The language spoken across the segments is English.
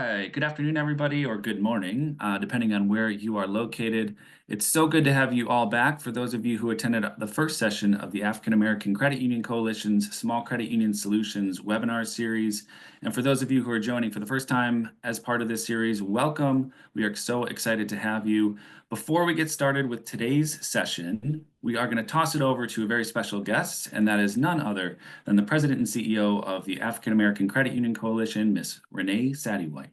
right. Good afternoon, everybody, or good morning, depending on where you are located. It's so good to have you all back. For those of you who attended the first session of the African American Credit Union Coalition's Small Credit Union Solutions webinar series, and for those of you who are joining for the first time as part of this series, welcome. We are so excited to have you. Before we get started with today's session, we are going to toss it over to a very special guest, and that is none other than the President and CEO of the African American Credit Union Coalition, Ms. Renee Sadie-White.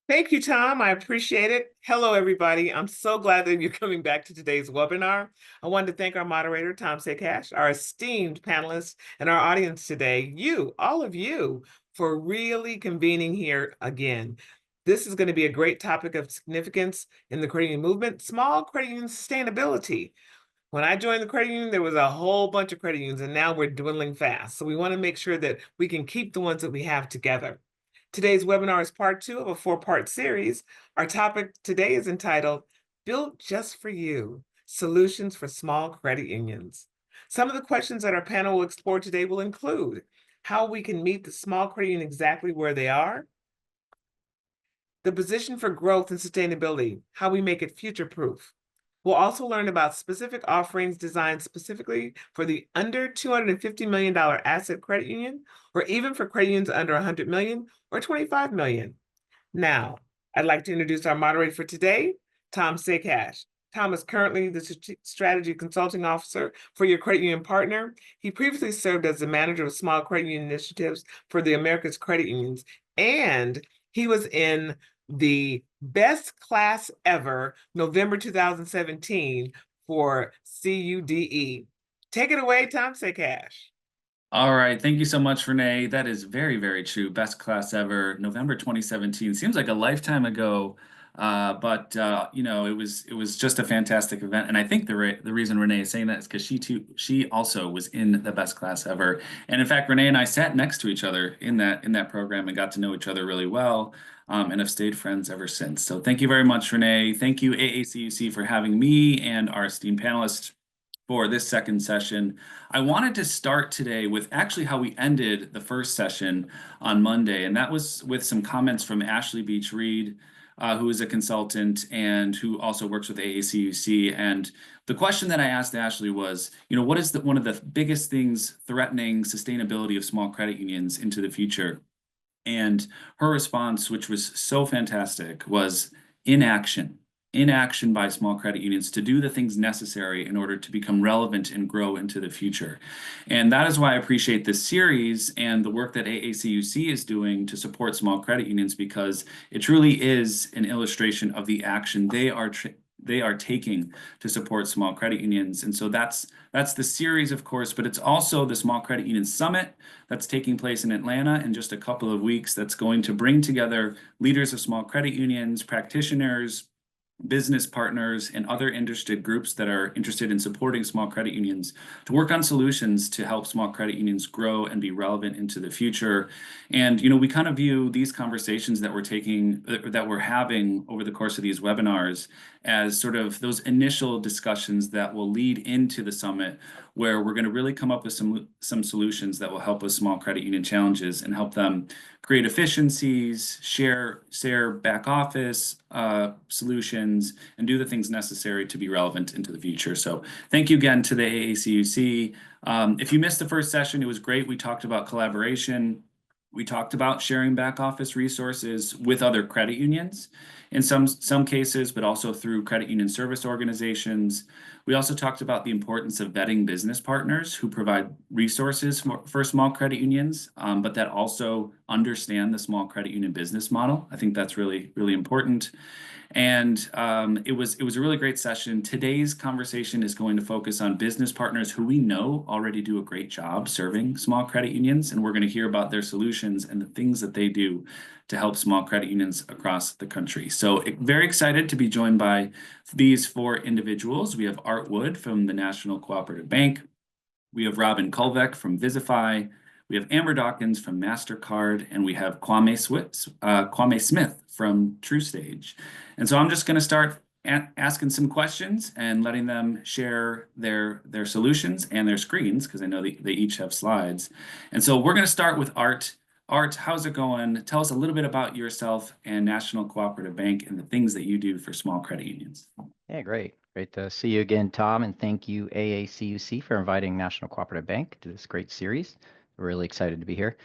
Thank you, Tom. I appreciate it. Hello, everybody. I'm so glad that you're coming back to today's webinar. I wanted to thank our moderator, Tom Sekash, our esteemed panelists, and our audience today, all of you, for really convening here again. This is going to be a great topic of significance in the credit union movement, small credit union sustainability. When I joined the credit union, there was a whole bunch of credit unions, and now we're dwindling fast. So we want to make sure that we can keep the ones that we have together. Today's webinar is part 2 of a 4-part series. Our topic today is entitled, Built Just for You, Solutions for Small Credit Unions. Some of the questions that our panel will explore today will include how we can meet the small credit union exactly where they are, the position for growth and sustainability, how we make it future-proof. We'll also learn about specific offerings designed specifically for the under $250 million asset credit union, or even for credit unions under $100 million or $25 million. Now, I'd like to introduce our moderator for today, Tom Sekash. Tom is currently the Strategy Consulting Officer for your credit union partner. He previously served as the Manager of Small Credit Union Initiatives for the America's Credit Unions, and he was in the Best Class Ever, November 2017 for CUDE. Take it away, Tom Sekash. All right. Thank you so much, Renee. That is very, very true. Best class ever, November 2017. Seems like a lifetime ago. It was just a fantastic event. And I think the reason Renee is saying that is because she also was in the best class ever. And in fact, Renee and I sat next to each other in that program and got to know each other really well. And have stayed friends ever since. So thank you very much, Renee. Thank you, AACUC, for having me and our esteemed panelists for this second session. I wanted to start today with actually how we ended the first session on Monday, and that was with some comments from Ashley Beach Reed, who is a consultant and who also works with AACUC. And the question that I asked Ashley was, what is one of the biggest things threatening sustainability of small credit unions into the future? And her response, which was so fantastic, was inaction. Inaction by small credit unions to do the things necessary in order to become relevant and grow into the future. And that is why I appreciate this series and the work that AACUC is doing to support small credit unions, because it truly is an illustration of the action they are taking to support small credit unions. And so that's the series, of course, but it's also the Small Credit Union Summit that's taking place in Atlanta in just a couple of weeks that's going to bring together leaders of small credit unions, practitioners, business partners, and other interested groups that are interested in supporting small credit unions to work on solutions to help small credit unions grow and be relevant into the future. And, we kind of view these conversations that we're having over the course of these webinars as sort of those initial discussions that will lead into the summit, where we're going to really come up with some solutions that will help with small credit union challenges and help them create efficiencies, share back office solutions, and do the things necessary to be relevant into the future. So thank you again to the AACUC. If you missed the first session, it was great. We talked about collaboration. We talked about sharing back office resources with other credit unions in some cases, but also through credit union service organizations. We also talked about the importance of vetting business partners who provide resources for small credit unions, but that also understand the small credit union business model. I think that's really, really important. And it was a really great session. Today's conversation is going to focus on business partners who we know already do a great job serving small credit unions, and we're going to hear about their solutions and the things that they do to help small credit unions across the country. So very excited to be joined by these 4 individuals. We have Art Wood from the National Cooperative Bank. We have Robin Kulvek from Visify. We have Amber Dawkins from MasterCard, and we have Kwame Smith from TrueStage. And so I'm just going to start asking some questions and letting them share their solutions and their screens, because I know they each have slides. And so we're going to start with Art. Art, how's it going? Tell us a little bit about yourself and National Cooperative Bank and the things that you do for small credit unions. Yeah, great. Great to see you again, Tom, and thank you, AACUC, for inviting National Cooperative Bank to this great series. We're really excited to be here.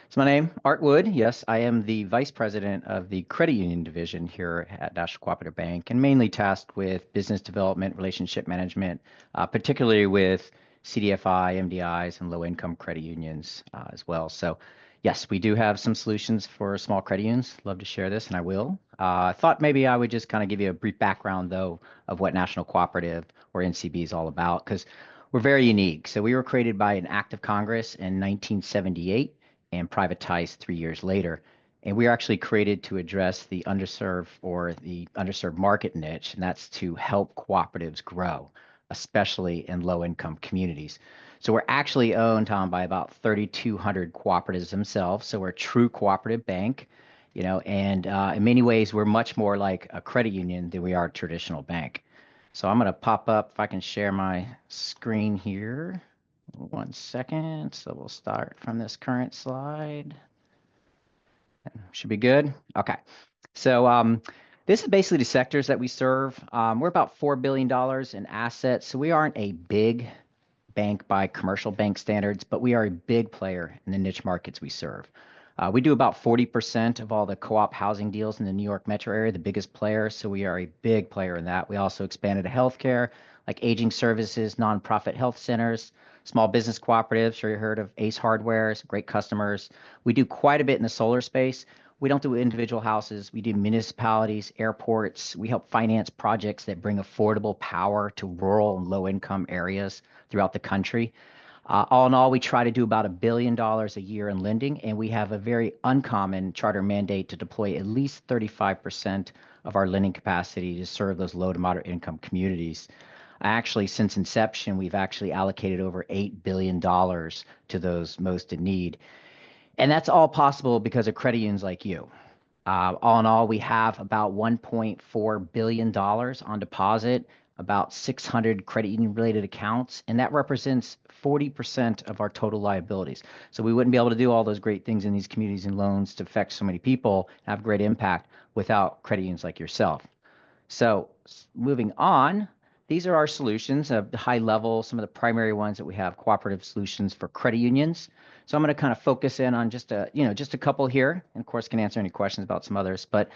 So my name, Art Wood. Yes, I am the Vice President of the Credit Union Division here at National Cooperative Bank, and mainly tasked with business development, relationship management, particularly with CDFI, MDIs, and low-income credit unions as well. So yes, we do have some solutions for small credit unions. Love to share this, and I will. I thought maybe I would just kind of give you a brief background, though, of what National Cooperative, or NCB, is all about, because we're very unique. So we were created by an act of Congress in 1978 and privatized 3 years later. And we are actually created to address the underserved or the underserved market niche, and that's to help cooperatives grow, especially in low-income communities. So we're actually owned, Tom, by about 3,200 cooperatives themselves. So we're a true cooperative bank, and in many ways, we're much more like a credit union than we are a traditional bank. So I'm going to pop up, if I can share my screen here. 1 second. So we'll start from this current slide. Should be good. Okay. So this is basically the sectors that we serve. We're about $4 billion in assets. So we aren't a big bank by commercial bank standards, but we are a big player in the niche markets we serve. We do about 40% of all the co-op housing deals in the New York metro area, the biggest player. So we are a big player in that. We also expanded to healthcare, like aging services, nonprofit health centers, small business cooperatives. Sure, you heard of Ace Hardware, great customers. We do quite a bit in the solar space. We don't do individual houses. We do municipalities, airports. We help finance projects that bring affordable power to rural and low-income areas throughout the country. All in all, we try to do about $1 billion a year in lending, and we have a very uncommon charter mandate to deploy at least 35% of our lending capacity to serve those low to moderate income communities. Actually, since inception, we've actually allocated over $8 billion to those most in need. And that's all possible because of credit unions like you. All in all, we have about $1.4 billion on deposit, about 600 credit union related accounts, and that represents 40% of our total liabilities. So we wouldn't be able to do all those great things in these communities and loans to affect so many people, have great impact without credit unions like yourself. So moving on, these are our solutions at the high level, some of the primary ones that we have, cooperative solutions for credit unions. So I'm going to kind of focus in on just a couple here, and of course can answer any questions about some others. But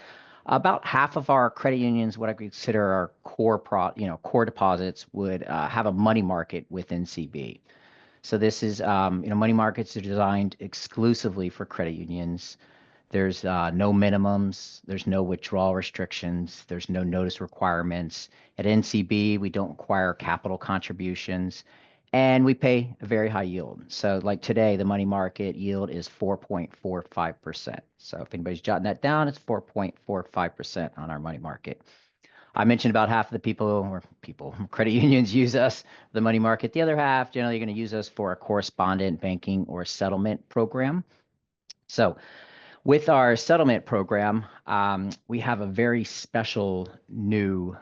about half of our credit unions, what I consider our core deposits, would have a money market with NCB. So this is, money markets are designed exclusively for credit unions. There's no minimums, there's no withdrawal restrictions, there's no notice requirements. At NCB, we don't require capital contributions, and we pay a very high yield. So like today, the money market yield is 4.45%. So if anybody's jotting that down, it's 4.45% on our money market. I mentioned about half of the people, credit unions use us for the money market. The other half generally going to use us for a correspondent banking or settlement program. So with our settlement program, we have a very special new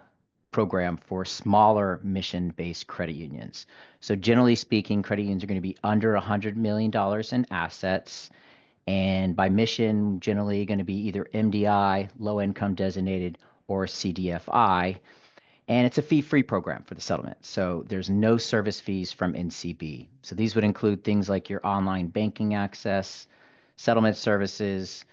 program for smaller mission-based credit unions. So generally speaking, credit unions are going to be under $100 million in assets. And by mission, generally going to be either MDI, low income designated, or CDFI. And it's a fee-free program for the settlement. So there's no service fees from NCB. So these would include things like your online banking access, settlement services,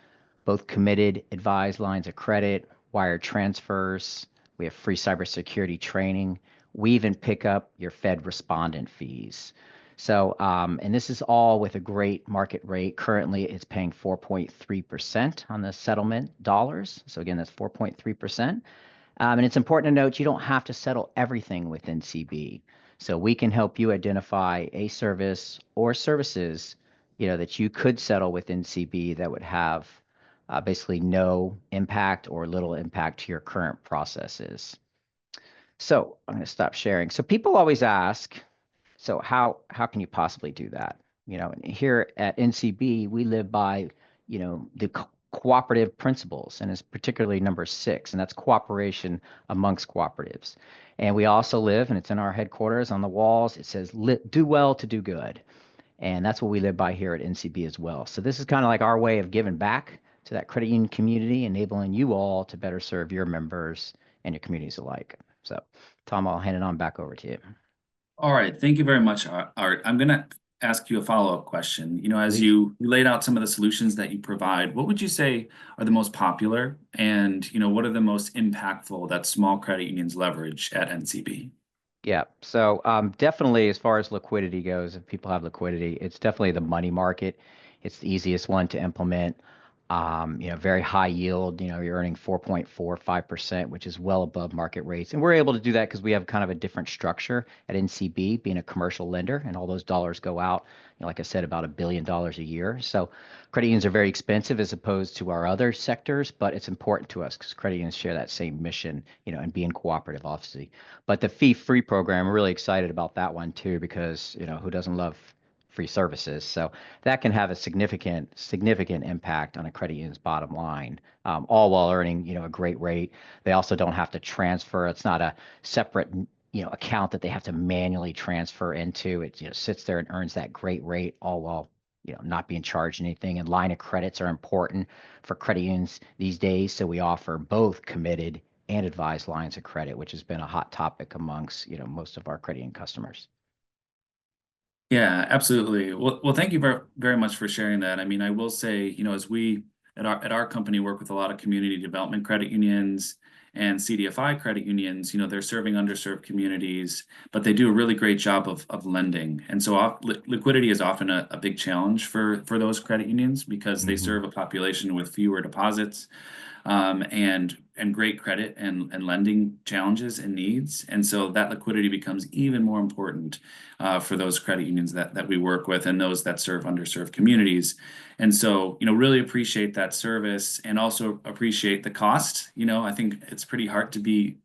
both committed advised lines of credit, wire transfers. We have free cybersecurity training. We even pick up your Fed respondent fees. So, and this is all with a great market rate. Currently, it's paying 4.3% on the settlement dollars. So again, that's 4.3%. And it's important to note you don't have to settle everything with NCB. So we can help you identify a service or services, that you could settle with NCB that would have basically no impact or little impact to your current processes. So I'm going to stop sharing. So people always ask, so how can you possibly do that? And here at NCB, we live by, the cooperative principles, and it's particularly number 6, and that's cooperation amongst cooperatives. And we also live, and it's in our headquarters on the walls, it says, do well to do good. And that's what we live by here at NCB as well. So this is kind of like our way of giving back to that credit union community, enabling you all to better serve your members and your communities alike. So, Tom, I'll hand it on back over to you. All right, thank you very much, Art. I'm gonna ask you a follow-up question. You know, as Please. you laid out some of the solutions that you provide, what would you say are the most popular, and what are the most impactful that small credit unions leverage at NCB? Yeah. So definitely as far as liquidity goes, if people have liquidity, it's definitely the money market. It's the easiest one to implement. Very high yield, you're earning 4.45%, which is well above market rates. And we're able to do that because we have kind of a different structure at NCB, being a commercial lender, and all those dollars go out, like I said, about $1 billion a year. So credit unions are very expensive as opposed to our other sectors, but it's important to us because credit unions share that same mission, and being cooperative, obviously. But the fee-free program, we're really excited about that one too, because, who doesn't love free services? So that can have a significant impact on a credit union's bottom line, all while earning, a great rate. They also don't have to transfer. It's not a separate, account that they have to manually transfer into. It, sits there and earns that great rate, all while, not being charged anything. And line of credits are important for credit unions these days. So we offer both committed and advised lines of credit, which has been a hot topic amongst, most of our credit union customers. Yeah, absolutely. Well, thank you very much for sharing that. I mean, I will say, as we at our company work with a lot of community development credit unions and CDFI credit unions, they're serving underserved communities, but they do a really great job of lending. And so liquidity is often a big challenge for those credit unions because they serve a population with fewer deposits, and great credit and lending challenges and needs. And so that liquidity becomes even more important for those credit unions that we work with and those that serve underserved communities. And so, really appreciate that service and also appreciate the cost. I think it's pretty hard to be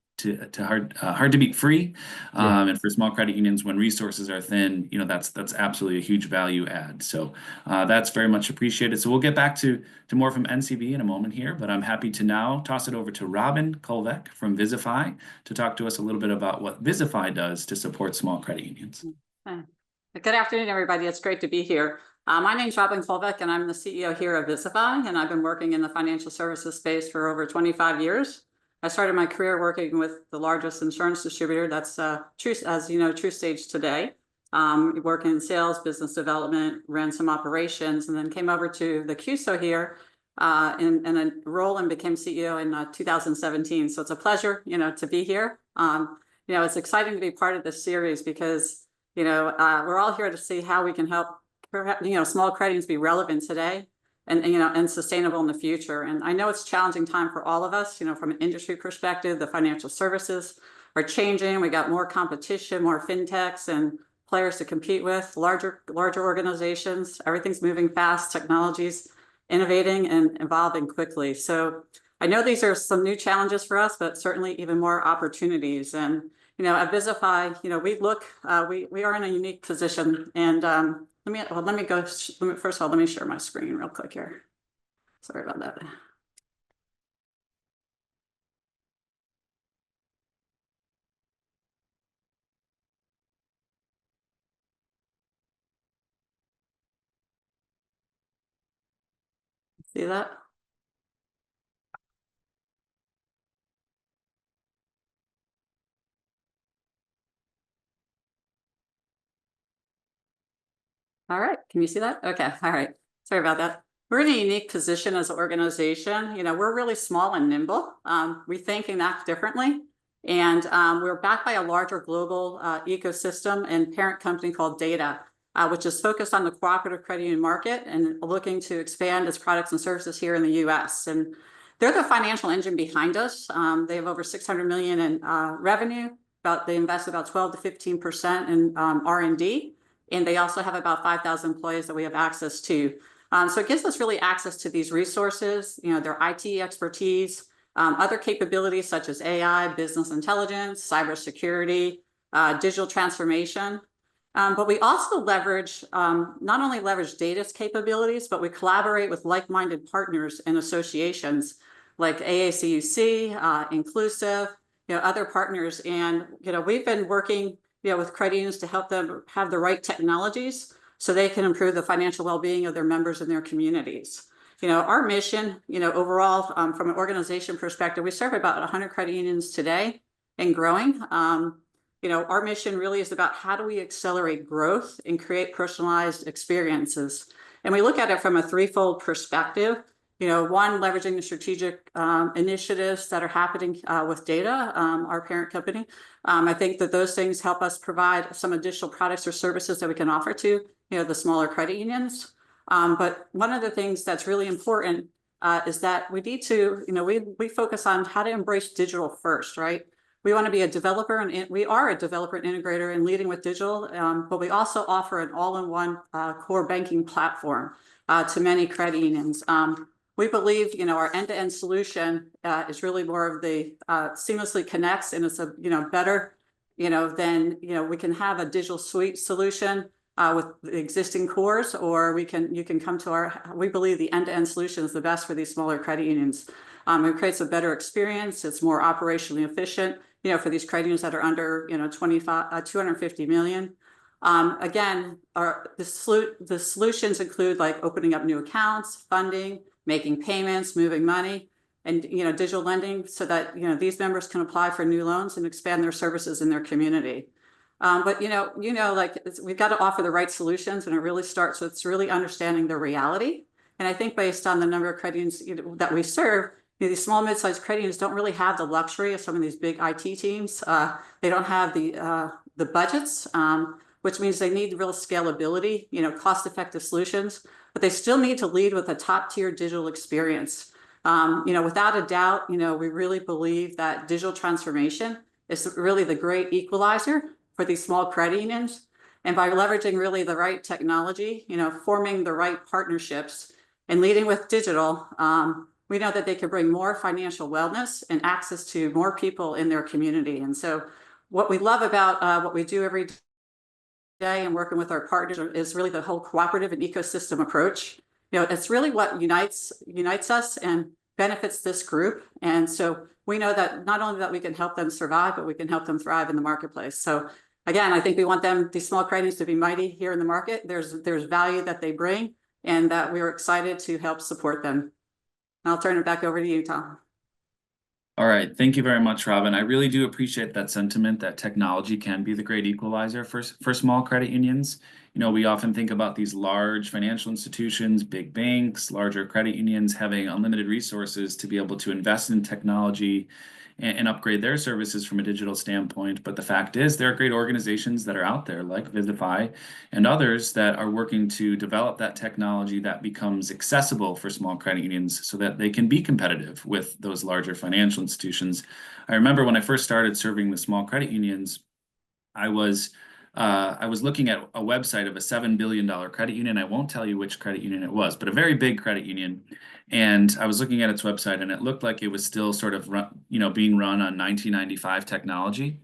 hard to beat free. And for small credit unions, when resources are thin, that's absolutely a huge value add. So that's very much appreciated. So we'll get back to more from NCB in a moment here, but I'm happy to now toss it over to Robin Kolvek from Visify to talk to us a little bit about what Visify does to support small credit unions. Good afternoon, everybody. It's great to be here. My name is Robin Kolvek, and I'm the CEO here of Visify, and I've been working in the financial services space for over 25 years. I started my career working with the largest insurance distributor, that's TruStage today, working in sales, business development, ran some operations, and then came over to the CUSO here in a role and became CEO in 2017. So it's a pleasure, to be here. It's exciting to be part of this series because, we're all here to see how we can help, small credit unions be relevant today and sustainable in the future. And I know it's a challenging time for all of us, from an industry perspective. The financial services are changing. We got more competition, more fintechs and players to compete with, larger organizations. Everything's moving fast, technology's innovating and evolving quickly. So I know these are some new challenges for us, but certainly even more opportunities. And at Visify, we are in a unique position. And first of all, let me share my screen real quick here. Sorry about that. See that? All right, can you see that? Okay, all right. Sorry about that. We're in a unique position as an organization. We're really small and nimble. We think and act differently. And we're backed by a larger global ecosystem and parent company called Data, which is focused on the cooperative credit union market and looking to expand its products and services here in the US. And they're the financial engine behind us. They have over 600 million in revenue. They invest about 12 to 15% in R&D. And they also have about 5,000 employees that we have access to. So it gives us really access to these resources, their IT expertise, other capabilities such as AI, business intelligence, cybersecurity, digital transformation. But we also not only leverage Data's capabilities, but we collaborate with like-minded partners and associations like AACUC, Inclusive, other partners. And, we've been working with credit unions to help them have the right technologies so they can improve the financial well-being of their members and their communities. Our mission, overall, from an organization perspective, we serve about 100 credit unions today and growing. Our mission really is about how do we accelerate growth and create personalized experiences. And we look at it from a threefold perspective. One, leveraging the strategic initiatives that are happening with Data, our parent company. I think that those things help us provide some additional products or services that we can offer to, the smaller credit unions. But one of the things that's really important is that we need to, we focus on how to embrace digital first, right? We want to be a developer, and we are a developer and integrator and leading with digital, but we also offer an all-in-one core banking platform to many credit unions. We believe, our end-to-end solution is really more of the seamlessly connects, and it's a, better, than, we can have a digital suite solution with the existing cores, or you can come to we believe the end-to-end solution is the best for these smaller credit unions. It creates a better experience. It's more operationally efficient, for these credit unions that are under, 250 million. Again, the solutions include like opening up new accounts, funding, making payments, moving money, and digital lending, so that these members can apply for new loans and expand their services in their community. But like we've got to offer the right solutions, and it really starts with really understanding the reality. And I think based on the number of credit unions that we serve, these small mid-sized credit unions don't really have the luxury of some of these big IT teams. They don't have the budgets, which means they need real scalability, cost-effective solutions, but they still need to lead with a top-tier digital experience. Without a doubt, we really believe that digital transformation is really the great equalizer for these small credit unions. And by leveraging really the right technology, forming the right partnerships and leading with digital, we know that they can bring more financial wellness and access to more people in their community. And so what we love about what we do every day and working with our partners is really the whole cooperative and ecosystem approach. It's really what unites us and benefits this group. And so we know that not only that we can help them survive, but we can help them thrive in the marketplace. So again, I think we want these small credit unions to be mighty here in the market. There's value that they bring, and that we're excited to help support them. I'll turn it back over to you, Tom. All right. Thank you very much, Robin. I really do appreciate that sentiment that technology can be the great equalizer for small credit unions. We often think about these large financial institutions, big banks, larger credit unions having unlimited resources to be able to invest in technology and upgrade their services from a digital standpoint. But the fact is, there are great organizations that are out there like Visify and others that are working to develop that technology that becomes accessible for small credit unions so that they can be competitive with those larger financial institutions. I remember when I first started serving the small credit unions, I was looking at a website of a $7 billion credit union. I won't tell you which credit union it was, but a very big credit union. And I was looking at its website, and it looked like it was still sort of being run on 1995 technology.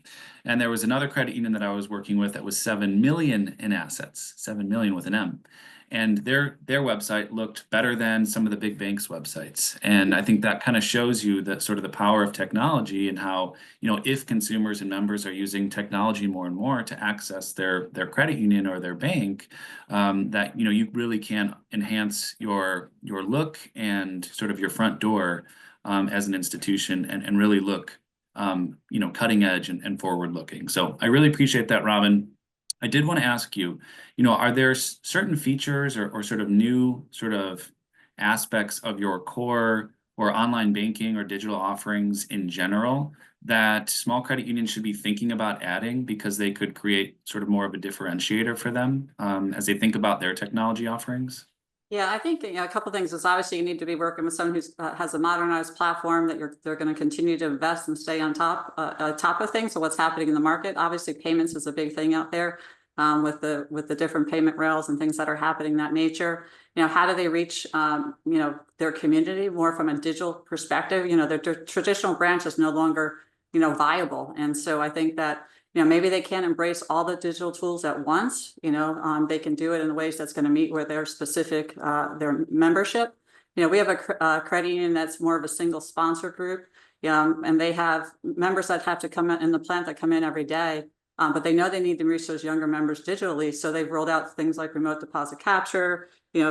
And there was another credit union that I was working with that was 7 million in assets, 7 million with an M. And their website looked better than some of the big banks' websites. And I think that kind of shows you the sort of the power of technology and how, if consumers and members are using technology more and more to access their credit union or their bank, that, you really can enhance your look and sort of your front door as an institution and really look, cutting edge and forward looking. So I really appreciate that, Robin. I did want to ask you, are there certain features or sort of new sort of aspects of your core or online banking or digital offerings in general that small credit unions should be thinking about adding because they could create sort of more of a differentiator for them as they think about their technology offerings? Yeah, I think a couple of things is obviously you need to be working with someone who has a modernized platform that they're going to continue to invest and stay on top of things. So what's happening in the market? Obviously, payments is a big thing out there with the different payment rails and things that are happening that nature. How do they reach their community more from a digital perspective? Their traditional branch is no longer viable, and so I think that maybe they can't embrace all the digital tools at once. They can do it in ways that's going to meet with their specific their membership. We have a credit union that's more of a single sponsor group, and they have members that have to come in the plant that come in every day. but they know they need to reach those younger members digitally. So they've rolled out things like remote deposit capture,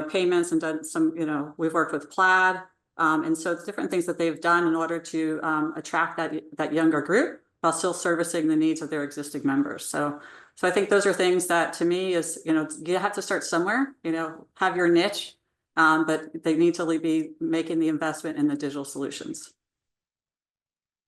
payments, and done some, we've worked with Plaid. And so it's different things that they've done in order to attract that younger group while still servicing the needs of their existing members. So I think those are things that to me is, you have to start somewhere, have your niche, but they need to be making the investment in the digital solutions.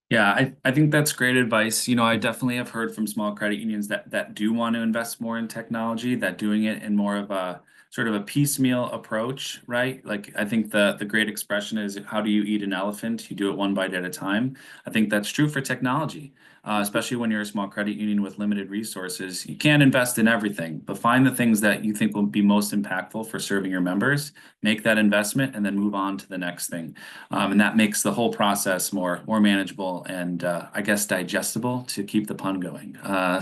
Yeah, I think that's great advice. I definitely have heard from small credit unions that do want to invest more in technology, that doing it in more of a sort of a piecemeal approach, right? Like I think the great expression is, how do you eat an elephant? You do it one bite at a time. I think that's true for technology, especially when you're a small credit union with limited resources. You can't invest in everything, but find the things that you think will be most impactful for serving your members, make that investment, and then move on to the next thing. And that makes the whole process more manageable and I guess digestible, to keep the pun going. All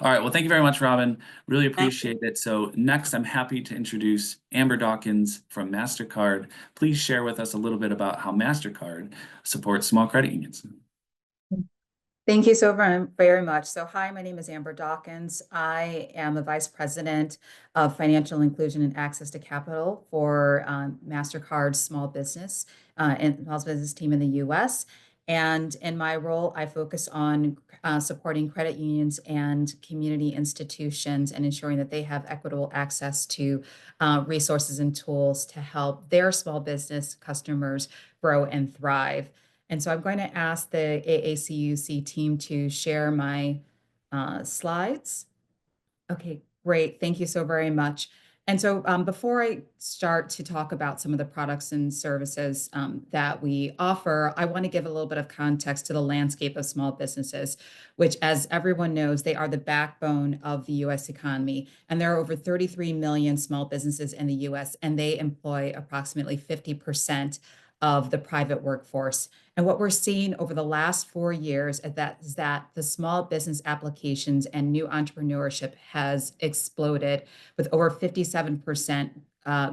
right. Well, thank you very much, Robin. Really appreciate it. So next, I'm happy to introduce Amber Dawkins from MasterCard. Please share with us a little bit about how MasterCard supports small credit unions. Thank you so very much. So hi, my name is Amber Dawkins. I am the Vice President of Financial Inclusion and Access to Capital for MasterCard's small business and small business team in the US. And in my role, I focus on supporting credit unions and community institutions and ensuring that they have equitable access to resources and tools to help their small business customers grow and thrive. And so I'm going to ask the AACUC team to share my slides. Okay, great. Thank you so very much. And so before I start to talk about some of the products and services that we offer, I want to give a little bit of context to the landscape of small businesses, which, as everyone knows, they are the backbone of the US economy. And there are over 33 million small businesses in the US, and they employ approximately 50% of the private workforce. And what we're seeing over the last 4 years is that the small business applications and new entrepreneurship has exploded with over 57%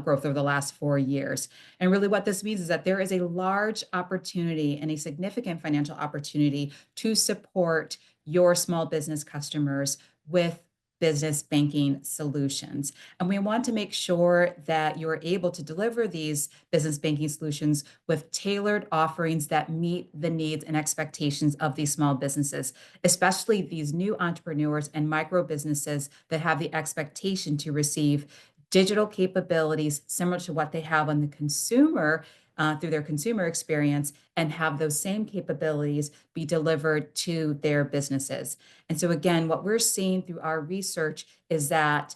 growth over the last 4 years. And really what this means is that there is a large opportunity and a significant financial opportunity to support your small business customers with business banking solutions. And we want to make sure that you're able to deliver these business banking solutions with tailored offerings that meet the needs and expectations of these small businesses, especially these new entrepreneurs and micro businesses that have the expectation to receive digital capabilities similar to what they have on the consumer through their consumer experience, and have those same capabilities be delivered to their businesses. And so again, what we're seeing through our research is that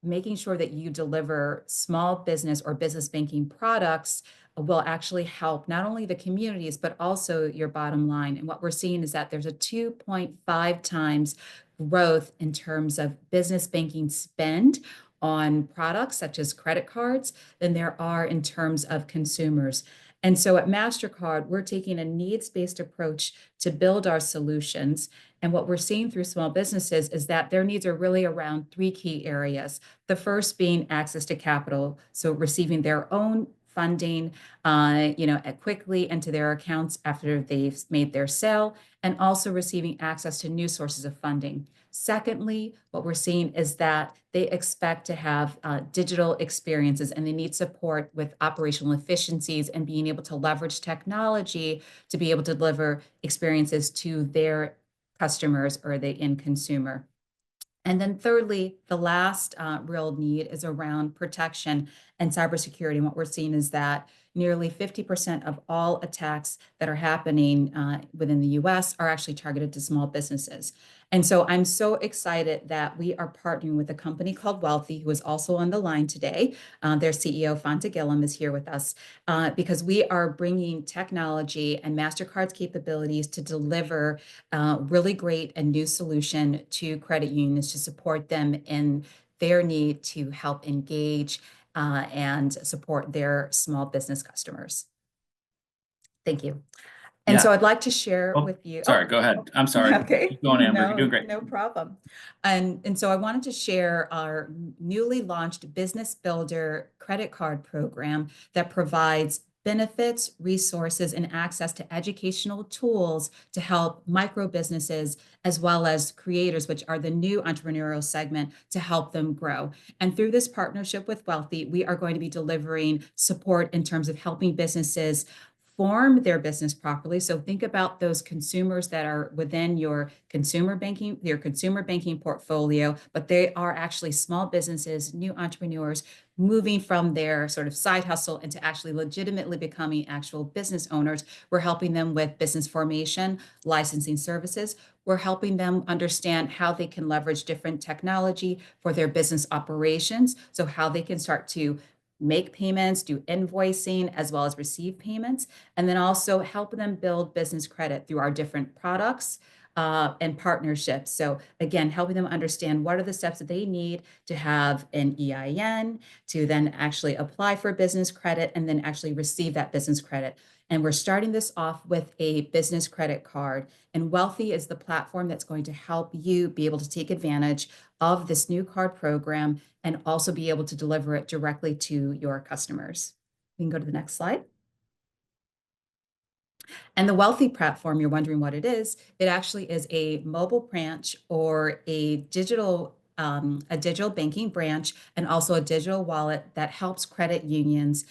making sure that you deliver small business or business banking products will actually help not only the communities, but also your bottom line. And what we're seeing is that there's a 2.5 times growth in terms of business banking spend on products such as credit cards than there are in terms of consumers. And so at MasterCard, we're taking a needs-based approach to build our solutions. And what we're seeing through small businesses is that their needs are really around 3 key areas. The first being access to capital, so receiving their own funding, quickly into their accounts after they've made their sale, and also receiving access to new sources of funding. Secondly, what we're seeing is that they expect to have digital experiences, and they need support with operational efficiencies and being able to leverage technology to be able to deliver experiences to their customers or the end consumer. And then thirdly, the last real need is around protection and cybersecurity. And what we're seeing is that nearly 50% of all attacks that are happening within the US are actually targeted to small businesses. And so I'm so excited that we are partnering with a company called Wealthy, who is also on the line today. Their CEO, Fanta Gillum, is here with us because we are bringing technology and MasterCard's capabilities to deliver really great and new solution to credit unions to support them in their need to help engage and support their small business customers. Thank you. And so I'd like to share with you. Sorry, go ahead. I'm sorry. Okay. Keep going, Amber. No, You're doing great. no problem. And so I wanted to share our newly launched Business Builder credit card program that provides benefits, resources, and access to educational tools to help micro businesses as well as creators, which are the new entrepreneurial segment, to help them grow. And through this partnership with Wealthy, we are going to be delivering support in terms of helping businesses form their business properly. So think about those consumers that are within your consumer banking portfolio, but they are actually small businesses, new entrepreneurs moving from their sort of side hustle into actually legitimately becoming actual business owners. We're helping them with business formation, licensing services. We're helping them understand how they can leverage different technology for their business operations. So how they can start to make payments, do invoicing, as well as receive payments, and then also help them build business credit through our different products and partnerships. So again, helping them understand what are the steps that they need to have an EIN, to then actually apply for business credit, and then actually receive that business credit. And we're starting this off with a business credit card. And Wealthy is the platform that's going to help you be able to take advantage of this new card program and also be able to deliver it directly to your customers. We can go to the next slide. And the Wealthy platform, you're wondering what it is. It actually is a mobile branch or a digital banking branch, and also a digital wallet that helps credit unions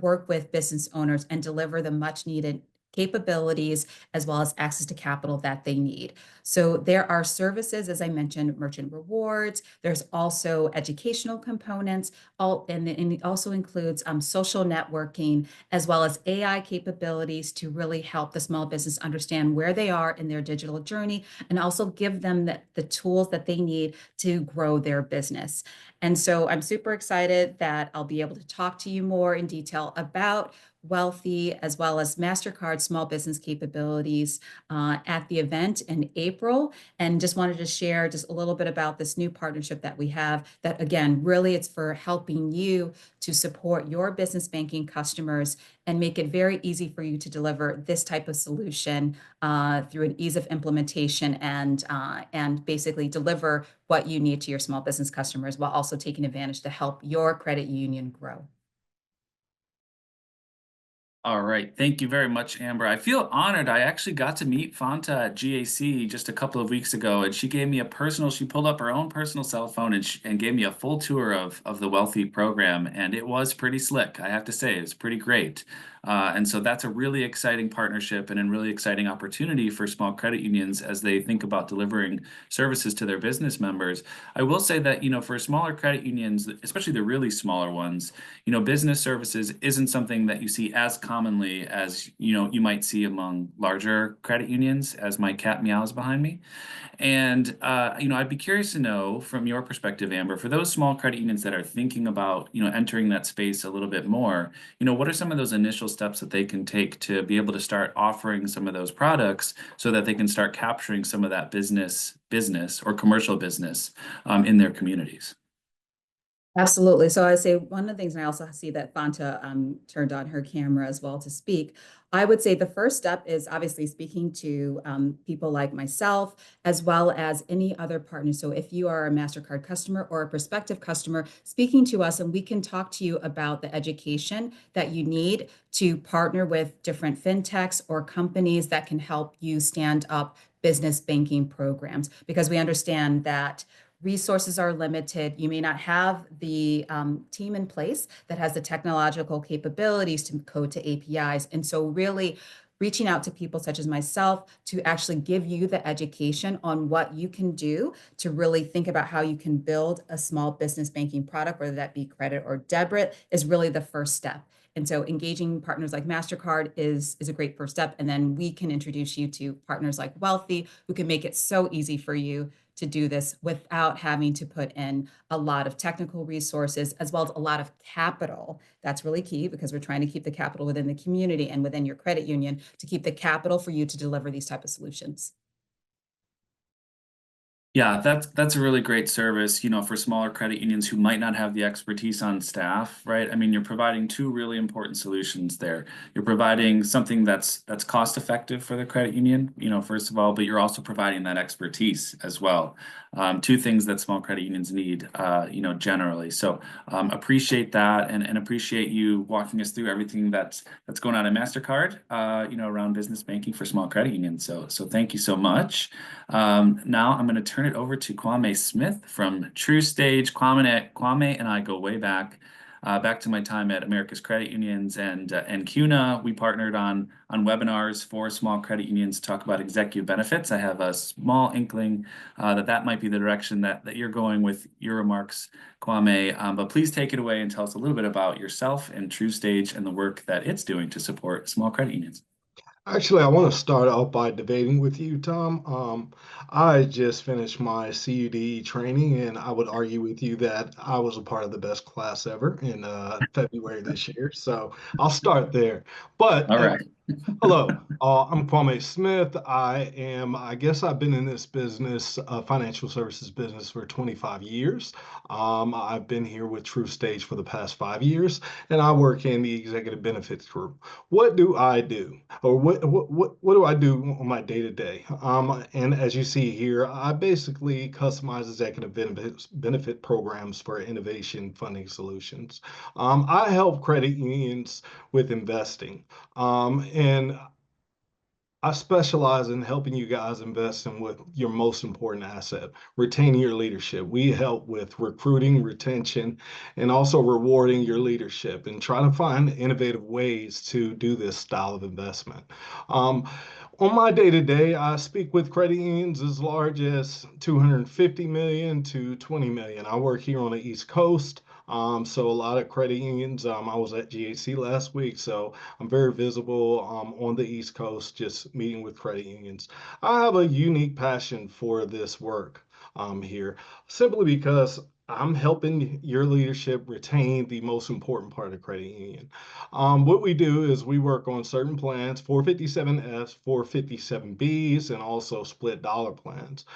work with business owners and deliver the much needed capabilities as well as access to capital that they need. So there are services, as I mentioned, merchant rewards. There's also educational components, and it also includes social networking, as well as AI capabilities to really help the small business understand where they are in their digital journey, and also give them the tools that they need to grow their business. And so I'm super excited that I'll be able to talk to you more in detail about Wealthy, as well as MasterCard small business capabilities at the event in April. And just wanted to share just a little bit about this new partnership that we have, that again, really it's for helping you to support your business banking customers and make it very easy for you to deliver this type of solution through an ease of implementation, and basically deliver what you need to your small business customers while also taking advantage to help your credit union grow. All right. Thank you very much, Amber. I feel honored. I actually got to meet Fanta at GAC just a couple of weeks ago, and she gave me she pulled up her own personal cell phone and gave me a full tour of the Wealthy program. And it was pretty slick, I have to say. It was pretty great. And so that's a really exciting partnership and a really exciting opportunity for small credit unions as they think about delivering services to their business members. I will say that, for smaller credit unions, especially the really smaller ones, business services isn't something that you see as commonly as, you might see among larger credit unions, as my cat meows behind me. And, I'd be curious to know from your perspective, Amber, for those small credit unions that are thinking about, entering that space a little bit more, what are some of those initial steps that they can take to be able to start offering some of those products so that they can start capturing some of that business or commercial business in their communities? Absolutely. So I say one of the things, and I also see that Fanta turned on her camera as well to speak. I would say the first step is obviously speaking to people like myself, as well as any other partner. So if you are a MasterCard customer or a prospective customer, speaking to us, and we can talk to you about the education that you need to partner with different fintechs or companies that can help you stand up business banking programs, because we understand that resources are limited. You may not have the team in place that has the technological capabilities to code to APIs. And so really reaching out to people such as myself to actually give you the education on what you can do to really think about how you can build a small business banking product, whether that be credit or debit, is really the first step. And so engaging partners like MasterCard is a great first step. And then we can introduce you to partners like Wealthy, who can make it so easy for you to do this without having to put in a lot of technical resources, as well as a lot of capital. That's really key, because we're trying to keep the capital within the community and within your credit union to keep the capital for you to deliver these type of solutions. Yeah, that's a really great service, for smaller credit unions who might not have the expertise on staff, right? I mean, you're providing two really important solutions there. You're providing something that's cost effective for the credit union, first of all, but you're also providing that expertise as well. two things that small credit unions need, generally. So appreciate that, and appreciate you walking us through everything that's going on at MasterCard, around business banking for small credit unions. So thank you so much. Now I'm going to turn it over to Kwame Smith from TrueStage. Kwame and I go way back. Back to my time at America's Credit Unions and CUNA. We partnered on webinars for small credit unions to talk about executive benefits. I have a small inkling that might be the direction that you're going with your remarks, Kwame. But please take it away and tell us a little bit about yourself and TrueStage and the work that it's doing to support small credit unions. Actually, I want to start off by debating with you, Tom. I just finished my CUDE training, and I would argue with you that I was a part of the best class ever in February this year. So I'll start there. But All right. hello, I'm Kwame Smith. I guess I've been in this business, financial services business, for 25 years. I've been here with TrueStage for the past 5 years, and I work in the executive benefits group. What do I do? Or what do I do on my day-to-day? And as you see here, I basically customize executive benefit programs for innovation funding solutions. I help credit unions with investing. And I specialize in helping you guys invest in what your most important asset, retaining your leadership. We help with recruiting, retention, and also rewarding your leadership and try to find innovative ways to do this style of investment. On my day-to-day, I speak with credit unions as large as 250 million to 20 million. I work here on the East Coast. So a lot of credit unions. I was at GAC last week, so I'm very visible on the East Coast, just meeting with credit unions. I have a unique passion for this work here, simply because I'm helping your leadership retain the most important part of the credit union. What we do is we work on certain plans, 457S, 457Bs, and also split dollar plans.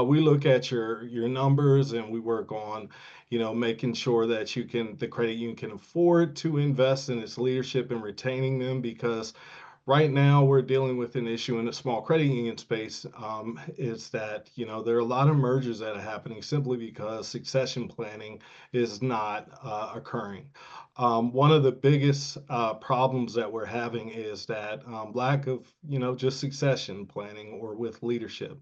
We look at your numbers, and we work on making sure that the credit union can afford to invest in its leadership and retaining them, because right now we're dealing with an issue in the small credit union space, is that there are a lot of mergers that are happening simply because succession planning is not occurring. One of the biggest problems that we're having is that lack of just succession planning or with leadership.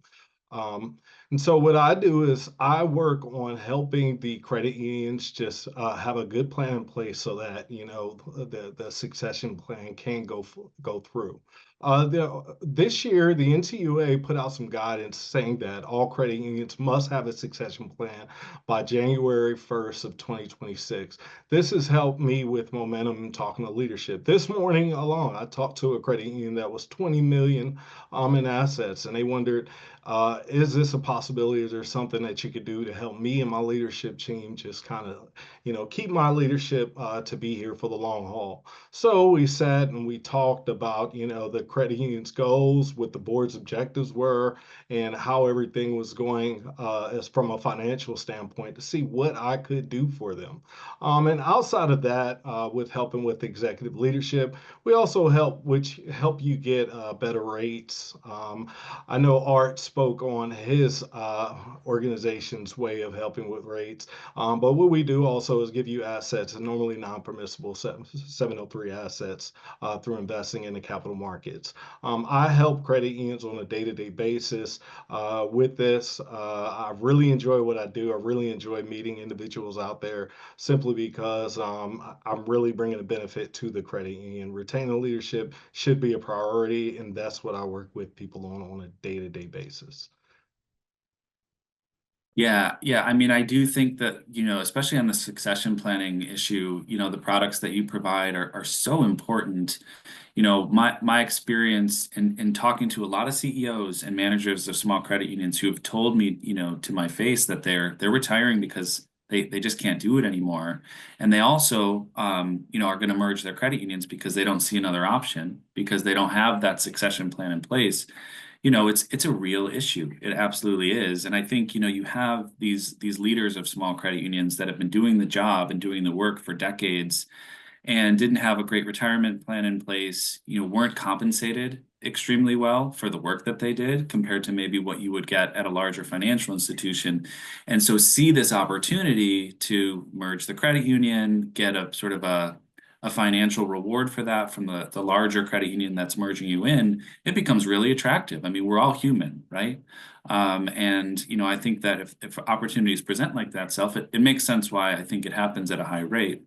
And so what I do is I work on helping the credit unions just have a good plan in place so that the succession plan can go through. This year, the NCUA put out some guidance saying that all credit unions must have a succession plan by January 1st of 2026. This has helped me with momentum and talking to leadership. This morning alone, I talked to a credit union that was 20 million in assets, and they wondered, is this a possibility? Is there something that you could do to help me and my leadership team just kind of, keep my leadership to be here for the long haul? So we sat and we talked about, the credit union's goals, what the board's objectives were, and how everything was going as from a financial standpoint to see what I could do for them. And outside of that, with helping with executive leadership, we also help you get better rates. I know Art spoke on his organization's way of helping with rates, but what we do also is give you assets, and normally non-permissible 703 assets through investing in the capital markets. I help credit unions on a day-to-day basis with this. I really enjoy what I do. I really enjoy meeting individuals out there simply because I'm really bringing a benefit to the credit union. Retaining leadership should be a priority, and that's what I work with people on a day-to-day basis. Yeah. I mean, I do think that, especially on the succession planning issue, the products that you provide are so important. My experience in talking to a lot of CEOs and managers of small credit unions who have told me, to my face that they're retiring because they just can't do it anymore. And they also, are going to merge their credit unions because they don't see another option, because they don't have that succession plan in place. It's a real issue. It absolutely is. And I think, you have these leaders of small credit unions that have been doing the job and doing the work for decades and didn't have a great retirement plan in place, weren't compensated extremely well for the work that they did compared to maybe what you would get at a larger financial institution. And so see this opportunity to merge the credit union, get a sort of a financial reward for that from the larger credit union that's merging you in, it becomes really attractive. I mean, we're all human, right? And I think that if opportunities present like that self, it makes sense why I think it happens at a high rate.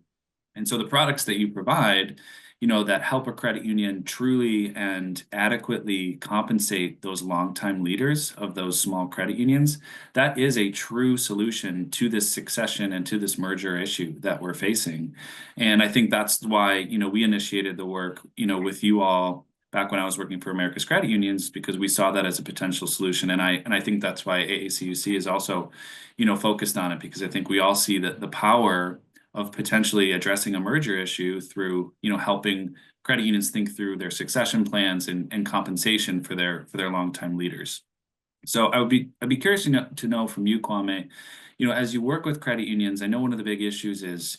And so the products that you provide, that help a credit union truly and adequately compensate those longtime leaders of those small credit unions, that is a true solution to this succession and to this merger issue that we're facing. And I think that's why, we initiated the work, with you all back when I was working for America's Credit Unions, because we saw that as a potential solution. And I think that's why AACUC is also, focused on it, because I think we all see that the power of potentially addressing a merger issue through, helping credit unions think through their succession plans and compensation for their longtime leaders. So I'd be curious to know from you, Kwame, as you work with credit unions, I know one of the big issues is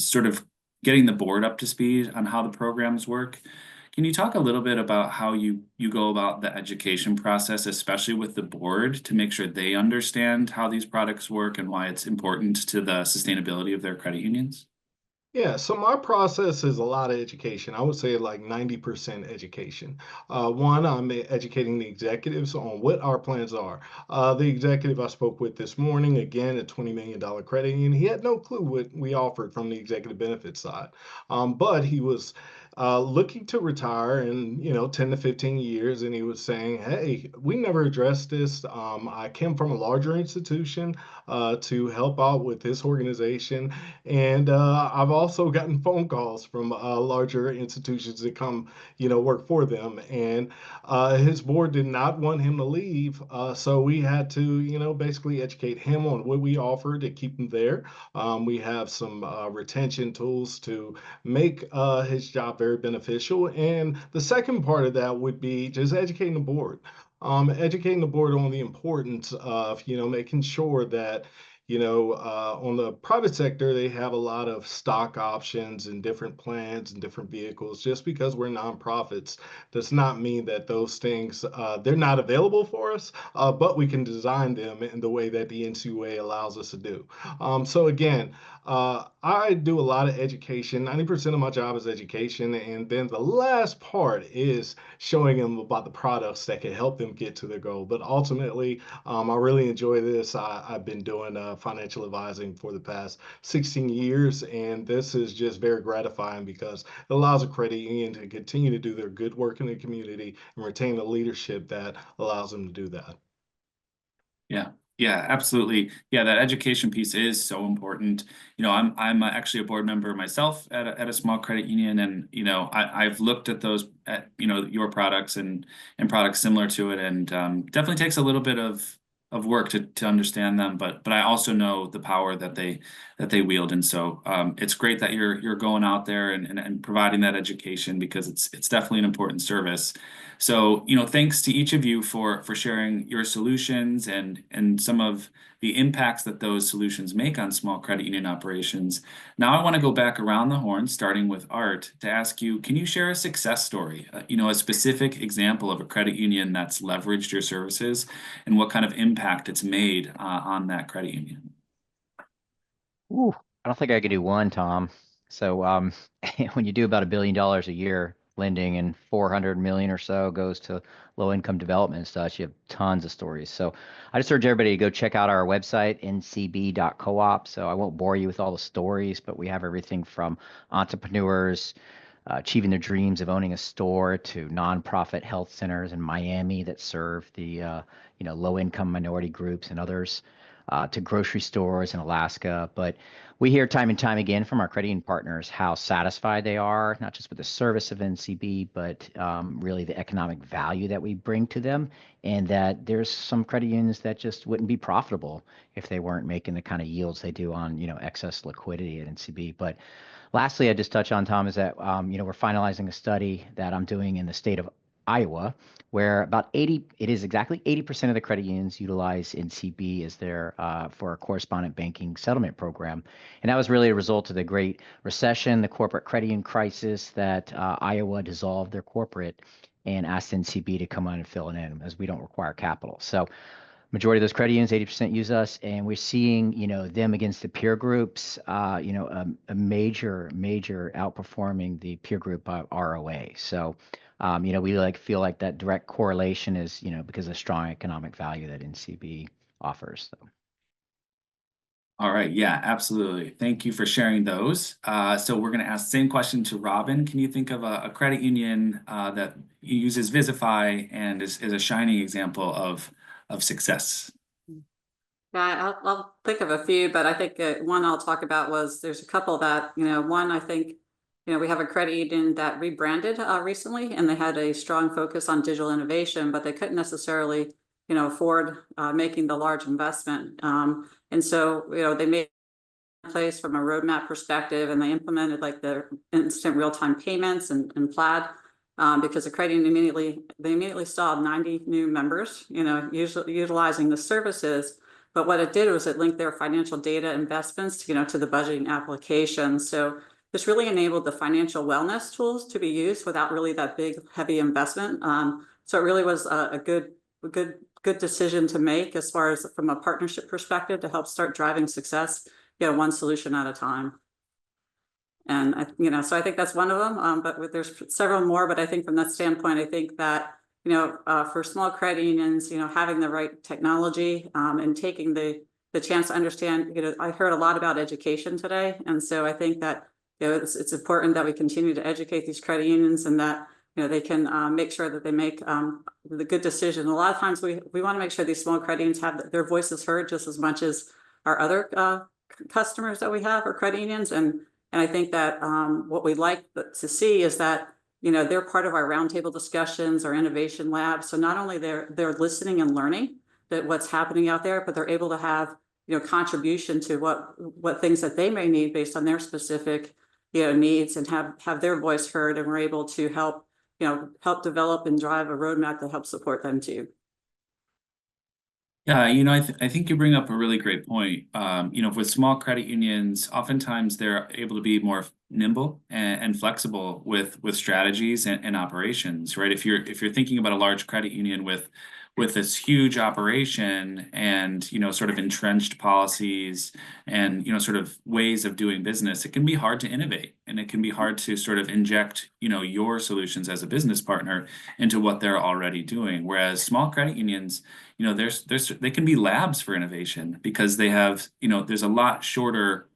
sort of getting the board up to speed on how the programs work. Can you talk a little bit about how you go about the education process, especially with the board, to make sure they understand how these products work and why it's important to the sustainability of their credit unions? Yeah, so my process is a lot of education. I would say like 90% education. One, I'm educating the executives on what our plans are. The executive I spoke with this morning, again, a $20 million credit union, he had no clue what we offered from the executive benefit side. But he was looking to retire in 10 to 15 years, and he was saying, hey, we never addressed this. I came from a larger institution to help out with this organization, and I've also gotten phone calls from larger institutions that come, work for them. And his board did not want him to leave. So we had to, basically educate him on what we offer to keep him there. We have some retention tools to make his job very beneficial. And the second part of that would be just educating the board. Educating the board on the importance of, making sure that on the private sector, they have a lot of stock options and different plans and different vehicles. Just because we're nonprofits does not mean that those things, they're not available for us, but we can design them in the way that the NCUA allows us to do. So again, I do a lot of education. 90% of my job is education. And then the last part is showing them about the products that can help them get to their goal. But ultimately, I really enjoy this. I've been doing financial advising for the past 16 years, and this is just very gratifying because it allows a credit union to continue to do their good work in the community and retain the leadership that allows them to do that. Yeah. Yeah, absolutely. Yeah, that education piece is so important. I'm actually a board member myself at a small credit union, and I've looked at those at your products and products similar to it, and definitely takes a little bit of work to understand them, but I also know the power that they wield, and so it's great that you're going out there and providing that education, because it's definitely an important service. So, thanks to each of you for sharing your solutions and some of the impacts that those solutions make on small credit union operations. Now I want to go back around the horn, starting with Art, to ask you, can you share a success story, a specific example of a credit union that's leveraged your services and what kind of impact it's made on that credit union? Ooh, I don't think I could do one, Tom. So when you do about $1 billion a year lending and 400 million or so goes to low income development and such, you have tons of stories. So I just urge everybody to go check out our website, ncb.coop. So I won't bore you with all the stories, but we have everything from entrepreneurs achieving their dreams of owning a store to nonprofit health centers in Miami that serve the low income minority groups and others, to grocery stores in Alaska. But we hear time and time again from our credit union partners how satisfied they are, not just with the service of NCB, but really the economic value that we bring to them, and that there's some credit unions that just wouldn't be profitable if they weren't making the kind of yields they do on excess liquidity at NCB. But lastly, I just touch on, Tom, is that we're finalizing a study that I'm doing in the state of Iowa, where it is exactly 80% of the credit unions utilize NCB as their for a correspondent banking settlement program. And that was really a result of the Great Recession, the corporate credit union crisis that Iowa dissolved their corporate and asked NCB to come on and fill it in, as we don't require capital. So majority of those credit unions, 80% use us, and we're seeing, them against the peer groups, a major outperforming the peer group ROA. So, we feel like that direct correlation is, because of the strong economic value that NCB offers. So. All right. Yeah, absolutely. Thank you for sharing those. So we're going to ask the same question to Robin. Can you think of a credit union that uses Visify and is a shining example of success? Yeah, I'll think of a few, but I think one I'll talk about was there's a couple that, one, I think, we have a credit union that rebranded recently, and they had a strong focus on digital innovation, but they couldn't necessarily, afford making the large investment. And so, they made a place from a roadmap perspective, and they implemented like the instant real-time payments and Plaid. Because the credit union immediately saw 90 new members, utilizing the services. But what it did was it linked their financial data investments, to the budgeting application. So this really enabled the financial wellness tools to be used without really that big, heavy investment. So it really was a good decision to make as far as from a partnership perspective to help start driving success, one solution at a time. And so I think that's one of them, but there's several more. But I think from that standpoint, I think that, for small credit unions, having the right technology and taking the chance to understand, I heard a lot about education today. And so I think that, it's important that we continue to educate these credit unions and that, they can make sure that they make the good decision. A lot of times we want to make sure these small credit unions have their voices heard just as much as our other customers that we have or credit unions. And I think that what we'd like to see is that, they're part of our roundtable discussions, our innovation labs. So not only they're listening and learning that what's happening out there, but they're able to have, contribution to what things that they may need based on their specific, needs, and have their voice heard. And we're able to help develop and drive a roadmap that helps support them too. Yeah, I think you bring up a really great point. With small credit unions, oftentimes they're able to be more nimble and flexible with strategies and operations, right? If you're thinking about a large credit union with this huge operation and sort of entrenched policies and sort of ways of doing business, it can be hard to innovate, and it can be hard to sort of inject your solutions as a business partner into what they're already doing. Whereas small credit unions, they can be labs for innovation because they have there's a lot shorter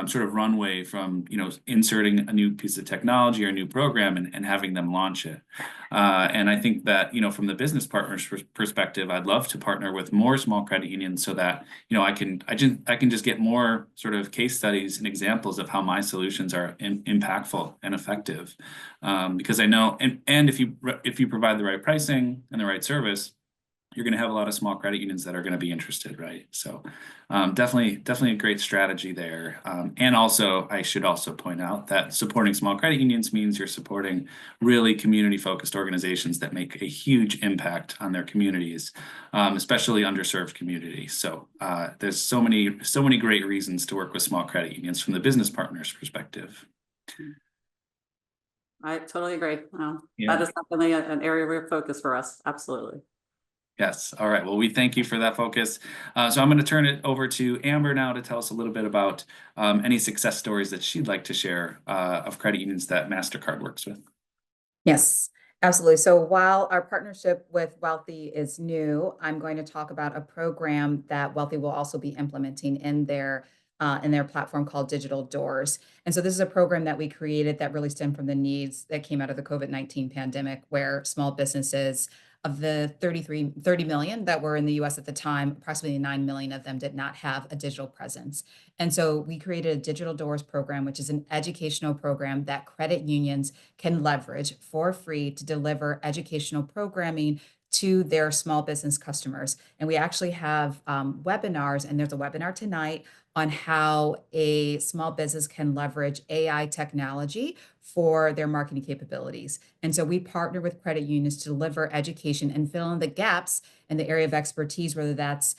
sort of runway from inserting a new piece of technology or a new program and having them launch it. And I think that from the business partner's perspective, I'd love to partner with more small credit unions so that I can just get more sort of case studies and examples of how my solutions are impactful and effective. Because I know, and if you provide the right pricing and the right service, you're going to have a lot of small credit unions that are going to be interested, right? So definitely a great strategy there. And also, I should also point out that supporting small credit unions means you're supporting really community-focused organizations that make a huge impact on their communities, especially underserved communities. So there's so many great reasons to work with small credit unions from the business partner's perspective. I totally agree. Yeah. That is definitely an area of focus for us. Absolutely. Yes. All right. Well, we thank you for that focus. So I'm going to turn it over to Amber now to tell us a little bit about any success stories that she'd like to share of credit unions that MasterCard works with. Yes, absolutely. So while our partnership with Wealthy is new, I'm going to talk about a program that Wealthy will also be implementing in their platform called Digital Doors. And so this is a program that we created that really stemmed from the needs that came out of the COVID-19 pandemic, where small businesses, of the 30 million that were in the US at the time, approximately 9 million of them did not have a digital presence. And so we created a Digital Doors program, which is an educational program that credit unions can leverage for free to deliver educational programming to their small business customers. And we actually have webinars, and there's a webinar tonight on how a small business can leverage AI technology for their marketing capabilities. And so we partner with credit unions to deliver education and fill in the gaps in the area of expertise, whether that's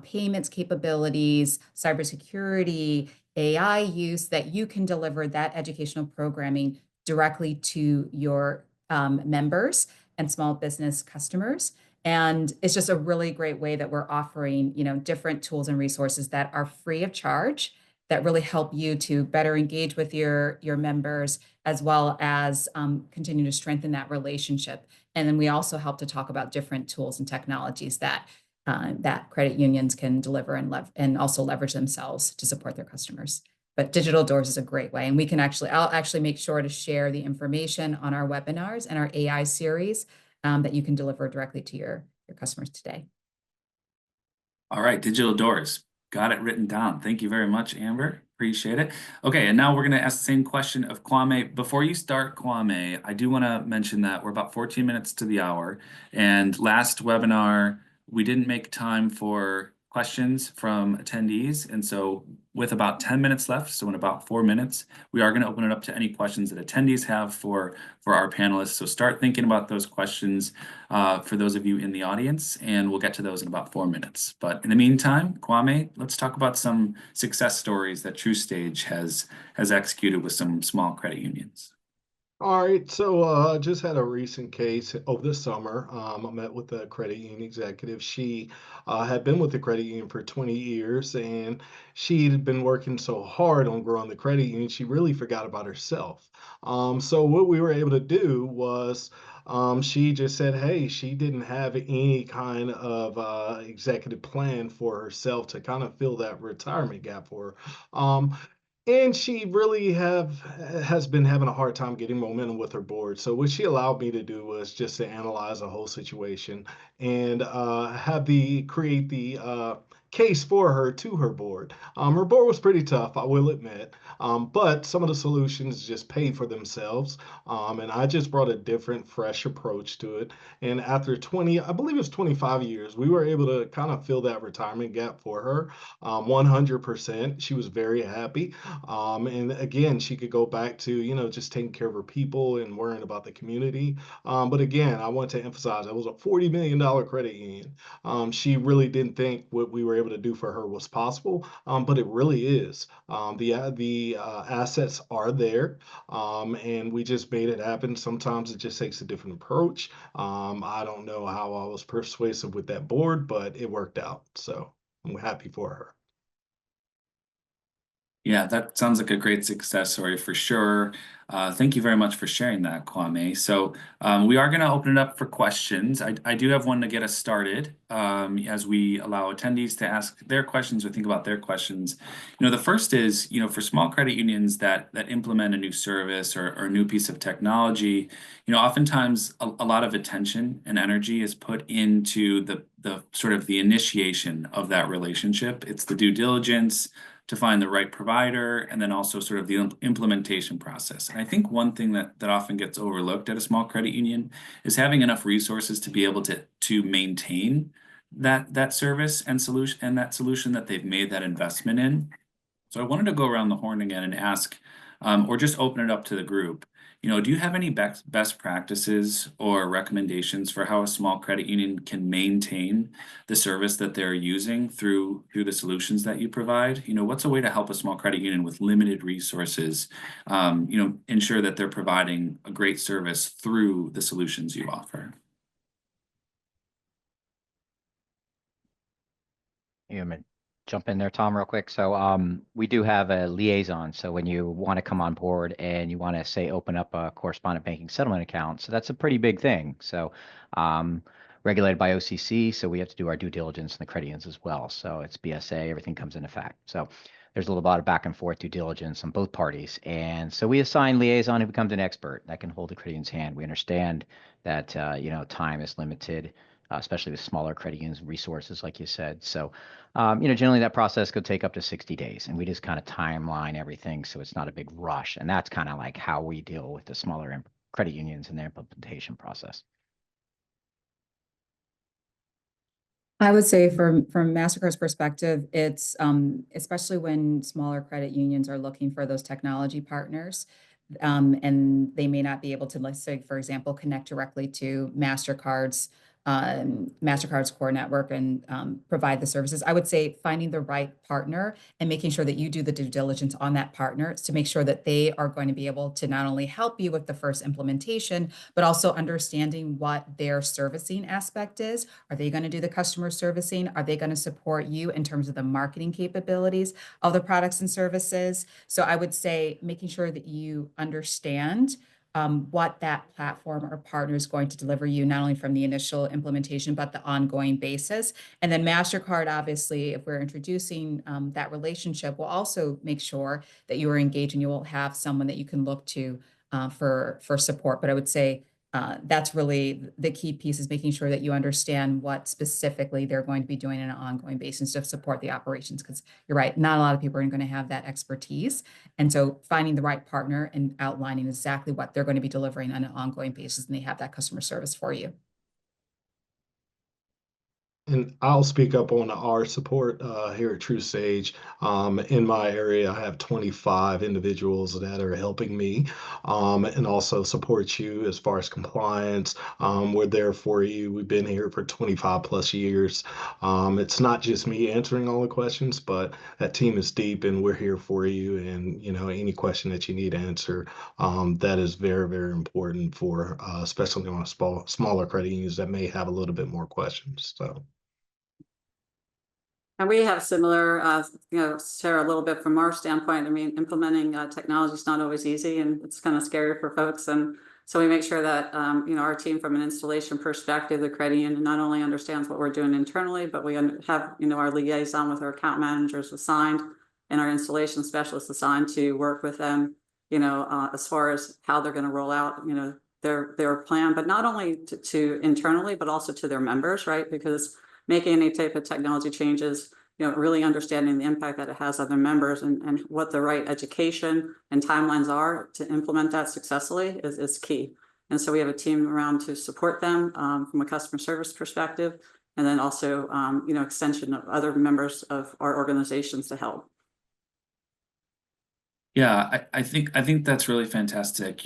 payments capabilities, cybersecurity, AI use, that you can deliver that educational programming directly to your members and small business customers. And it's just a really great way that we're offering, different tools and resources that are free of charge that really help you to better engage with your members, as well as continue to strengthen that relationship. And then we also help to talk about different tools and technologies that credit unions can deliver and also leverage themselves to support their customers. But digital doors is a great way. And I'll actually make sure to share the information on our webinars and our AI series that you can deliver directly to your customers today. All right, digital doors. Got it written down. Thank you very much, Amber. Appreciate it. Okay, and now we're going to ask the same question of Kwame. Before you start, Kwame, I do want to mention that we're about 14 minutes to the hour. And last webinar, we didn't make time for questions from attendees. And so with about 10 minutes left, so in about 4 minutes, we are going to open it up to any questions that attendees have for our panelists. So start thinking about those questions for those of you in the audience, and we'll get to those in about 4 minutes. But in the meantime, Kwame, let's talk about some success stories that TrueStage has executed with some small credit unions. All right, so I just had a recent case over the summer. I met with a credit union executive. She had been with the credit union for 20 years, and she'd been working so hard on growing the credit union, she really forgot about herself. So what we were able to do was she just said, hey, she didn't have any kind of executive plan for herself to kind of fill that retirement gap for her. And she really has been having a hard time getting momentum with her board. So what she allowed me to do was just to analyze the whole situation and create the case for her to her board. Her board was pretty tough, I will admit, but some of the solutions just paid for themselves. And I just brought a different, fresh approach to it. And after 20, I believe it was 25 years, we were able to kind of fill that retirement gap for her 100%. She was very happy. And again, she could go back to, just taking care of her people and worrying about the community. But again, I want to emphasize it was a $40 million credit union. She really didn't think what we were able to do for her was possible, but it really is. The assets are there, and we just made it happen. Sometimes it just takes a different approach. I don't know how I was persuasive with that board, but it worked out. So I'm happy for her. Yeah, that sounds like a great success story for sure. Thank you very much for sharing that, Kwame. So we are going to open it up for questions. I do have one to get us started as we allow attendees to ask their questions or think about their questions. The first is, for small credit unions that implement a new service or a new piece of technology, oftentimes a lot of attention and energy is put into the sort of the initiation of that relationship. It's the due diligence to find the right provider, and then also sort of the implementation process. And I think one thing that often gets overlooked at a small credit union is having enough resources to be able to maintain that service and solution that they've made that investment in. So I wanted to go around the horn again and ask, or just open it up to the group. Do you have any best practices or recommendations for how a small credit union can maintain the service that they're using through the solutions that you provide? What's a way to help a small credit union with limited resources, ensure that they're providing a great service through the solutions you offer? You want me to jump in there, Tom, real quick? So we do have a liaison. So when you want to come on board and you want to, say, open up a correspondent banking settlement account, so that's a pretty big thing. So regulated by OCC, so we have to do our due diligence in the credit unions as well. So it's BSA, everything comes into effect. So there's a little bit of back and forth due diligence on both parties. And so we assign liaison who becomes an expert that can hold the credit union's hand. We understand that, time is limited, especially with smaller credit unions resources, like you said. So, generally that process could take up to 60 days, and we just kind of timeline everything so it's not a big rush. And that's kind of like how we deal with the smaller credit unions and their implementation process. I would say from MasterCard's perspective, it's especially when smaller credit unions are looking for those technology partners, and they may not be able to, let's say, for example, connect directly to MasterCard's MasterCard's core network and provide the services. I would say finding the right partner and making sure that you do the due diligence on that partner to make sure that they are going to be able to not only help you with the first implementation, but also understanding what their servicing aspect is. Are they going to do the customer servicing? Are they going to support you in terms of the marketing capabilities of the products and services? So I would say making sure that you understand what that platform or partner is going to deliver you, not only from the initial implementation, but the ongoing basis. And then MasterCard, obviously, if we're introducing that relationship, will also make sure that you are engaged and you will have someone that you can look to for support. But I would say that's really the key piece, is making sure that you understand what specifically they're going to be doing on an ongoing basis to support the operations. Because you're right, not a lot of people are going to have that expertise. And so finding the right partner and outlining exactly what they're going to be delivering on an ongoing basis, and they have that customer service for you. And I'll speak up on our support here at TrueStage. In my area, I have 25 individuals that are helping me and also support you as far as compliance. We're there for you. We've been here for 25 plus years. It's not just me answering all the questions, but that team is deep and we're here for you. And, you know, any question that you need answered, that is very, very important for, especially on smaller credit unions that may have a little bit more questions. So. And we have similar, share a little bit from our standpoint. I mean, implementing technology is not always easy, and it's kind of scary for folks. And so we make sure that, our team, from an installation perspective, the credit union not only understands what we're doing internally, but we have, our liaison with our account managers assigned and our installation specialists assigned to work with them, as far as how they're going to roll out, their plan, but not only to internally, but also to their members, right? Because making any type of technology changes, really understanding the impact that it has on their members and what the right education and timelines are to implement that successfully is key. And so we have a team around to support them from a customer service perspective, and then also, extension of other members of our organizations to help. Yeah, I think that's really fantastic.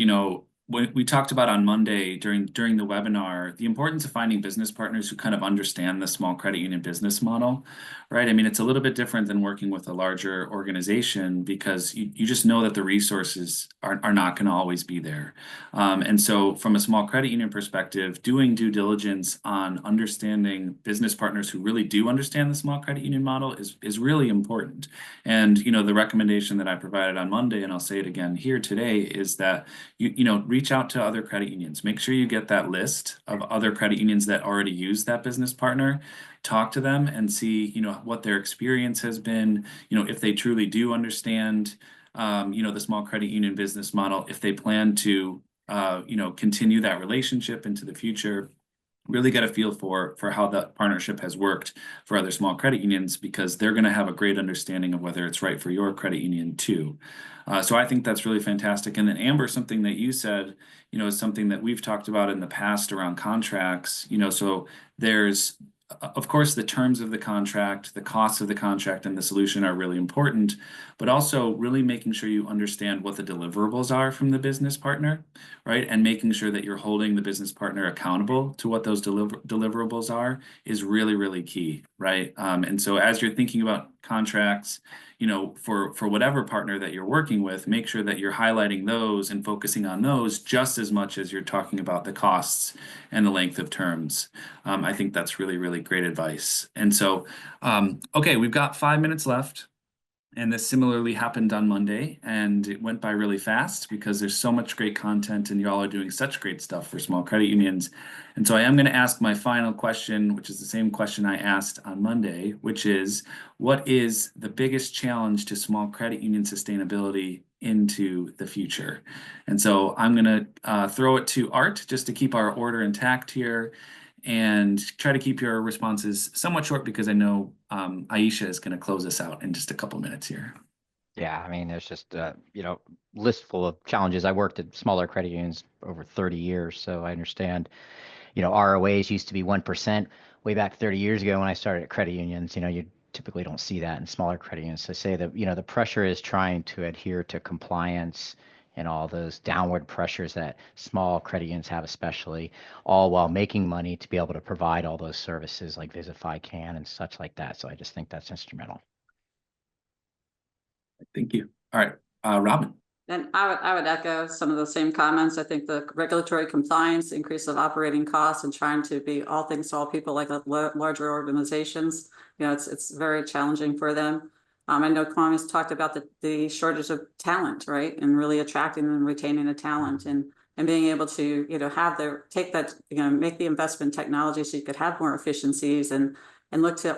When we talked about on Monday during the webinar, the importance of finding business partners who kind of understand the small credit union business model, right? I mean, it's a little bit different than working with a larger organization because you just know that the resources are not going to always be there. And so from a small credit union perspective, doing due diligence on understanding business partners who really do understand the small credit union model is really important. And, the recommendation that I provided on Monday, and I'll say it again here today, is that reach out to other credit unions. Make sure you get that list of other credit unions that already use that business partner. Talk to them and see, what their experience has been, if they truly do understand, the small credit union business model, if they plan to, continue that relationship into the future. Really get a feel for how that partnership has worked for other small credit unions, because they're going to have a great understanding of whether it's right for your credit union too. So I think that's really fantastic. And then Amber, something that you said, is something that we've talked about in the past around contracts. So there's, of course, the terms of the contract, the costs of the contract, and the solution are really important, but also really making sure you understand what the deliverables are from the business partner, right? And making sure that you're holding the business partner accountable to what those deliverables are is really, really key, right? And so as you're thinking about contracts, for whatever partner that you're working with, make sure that you're highlighting those and focusing on those just as much as you're talking about the costs and the length of terms. I think that's really, really great advice. And so, okay, we've got 5 minutes left. And this similarly happened on Monday, and it went by really fast because there's so much great content and y'all are doing such great stuff for small credit unions. And so I am going to ask my final question, which is the same question I asked on Monday, which is, what is the biggest challenge to small credit union sustainability into the future? And so I'm going to throw it to Art just to keep our order intact here, and try to keep your responses somewhat short because I know Aisha is going to close us out in just a couple minutes here. Yeah, I mean, there's just list full of challenges. I worked at smaller credit unions over 30 years, so I understand. ROAs used to be 1% way back 30 years ago when I started at credit unions. You typically don't see that in smaller credit unions. So say that the pressure is trying to adhere to compliance and all those downward pressures that small credit unions have, especially, all while making money to be able to provide all those services like Visify can and such like that. So I just think that's instrumental. Thank you. All right, Robin. And I would echo some of the same comments. I think the regulatory compliance, increase of operating costs, and trying to be all things to all people like larger organizations, it's very challenging for them. I know Kwame's talked about the shortage of talent, right, and really attracting and retaining the talent, and being able to take that, make the investment in technology so you could have more efficiencies and look to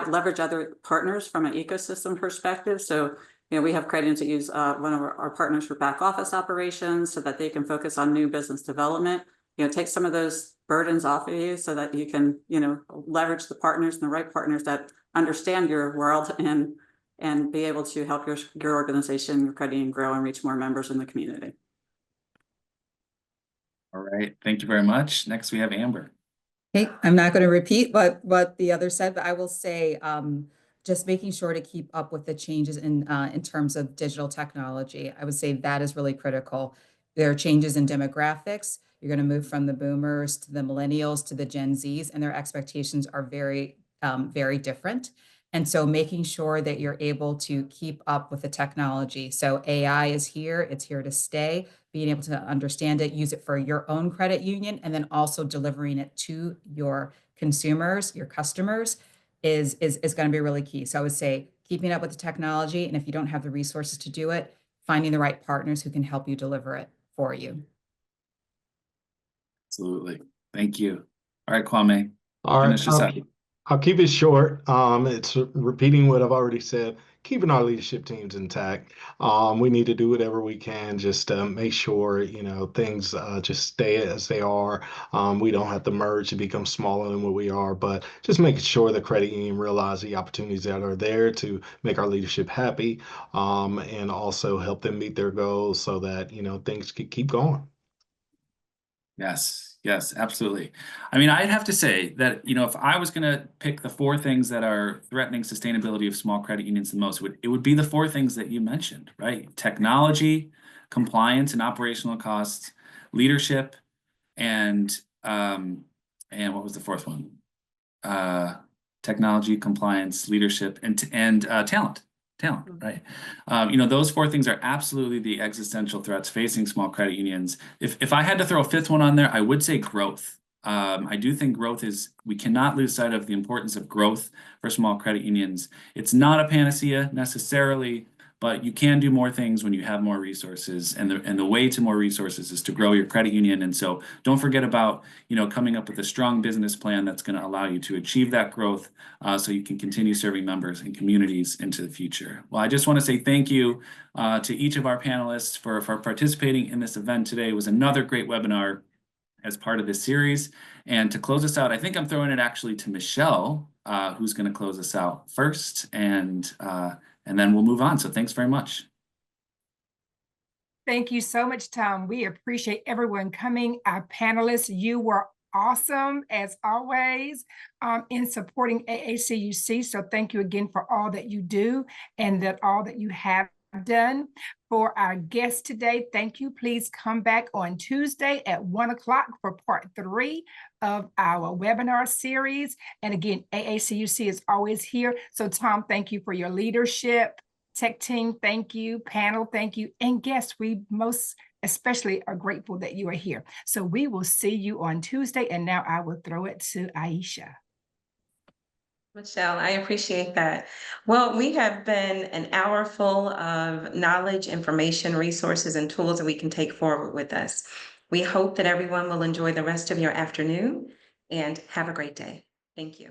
leverage other partners from an ecosystem perspective. So we have credit unions that use one of our partners for back office operations so that they can focus on new business development. Take some of those burdens off of you so that you can, leverage the partners and the right partners that understand your world and be able to help your organization, your credit union grow and reach more members in the community. All right, thank you very much. Next, we have Amber. Hey, I'm not going to repeat what the other said, but I will say, just making sure to keep up with the changes in terms of digital technology. I would say that is really critical. There are changes in demographics. You're going to move from the boomers to the millennials to the Gen Zs, and their expectations are very, very different. And so making sure that you're able to keep up with the technology. So AI is here, it's here to stay. Being able to understand it, use it for your own credit union, and then also delivering it to your consumers, your customers, is going to be really key. So I would say keeping up with the technology, and if you don't have the resources to do it, finding the right partners who can help you deliver it for you. Absolutely. Thank you. All right, Kwame. All right, Finish us up. I'll keep it short. It's repeating what I've already said, keeping our leadership teams intact. We need to do whatever we can just to make sure, things just stay as they are. We don't have to merge to become smaller than what we are, but just making sure the credit union realize the opportunities that are there to make our leadership happy, and also help them meet their goals so that, things can keep going. Yes, absolutely. I mean, I'd have to say that, if I was going to pick the 4 things that are threatening sustainability of small credit unions the most, it would be the 4 things that you mentioned, right? Technology, compliance and operational costs, leadership, and what was the 4th one? Technology, compliance, leadership, and talent. Right? Those 4 things are absolutely the existential threats facing small credit unions. If I had to throw a 5th one on there, I would say growth. I do think we cannot lose sight of the importance of growth for small credit unions. It's not a panacea necessarily, but you can do more things when you have more resources, and the way to more resources is to grow your credit union. And so don't forget about, coming up with a strong business plan that's going to allow you to achieve that growth, so you can continue serving members and communities into the future. Well, I just want to say thank you to each of our panelists for participating in this event today. It was another great webinar as part of this series. And to close us out, I think I'm throwing it actually to Michelle, who's going to close us out first, and then we'll move on. So thanks very much. Thank you so much, Tom. We appreciate everyone coming. Our panelists, you were awesome as always in supporting AACUC. So thank you again for all that you do and all that you have done. For our guests today, thank you. Please come back on Tuesday at 1 o'clock for part 3 of our webinar series. And again, AACUC is always here. So Tom, thank you for your leadership. Tech team, thank you. Panel, thank you. And guests, we most especially are grateful that you are here. So we will see you on Tuesday. And now I will throw it to Aisha. Michelle, I appreciate that. Well, we have been an hour full of knowledge, information, resources, and tools that we can take forward with us. We hope that everyone will enjoy the rest of your afternoon and have a great day. Thank you.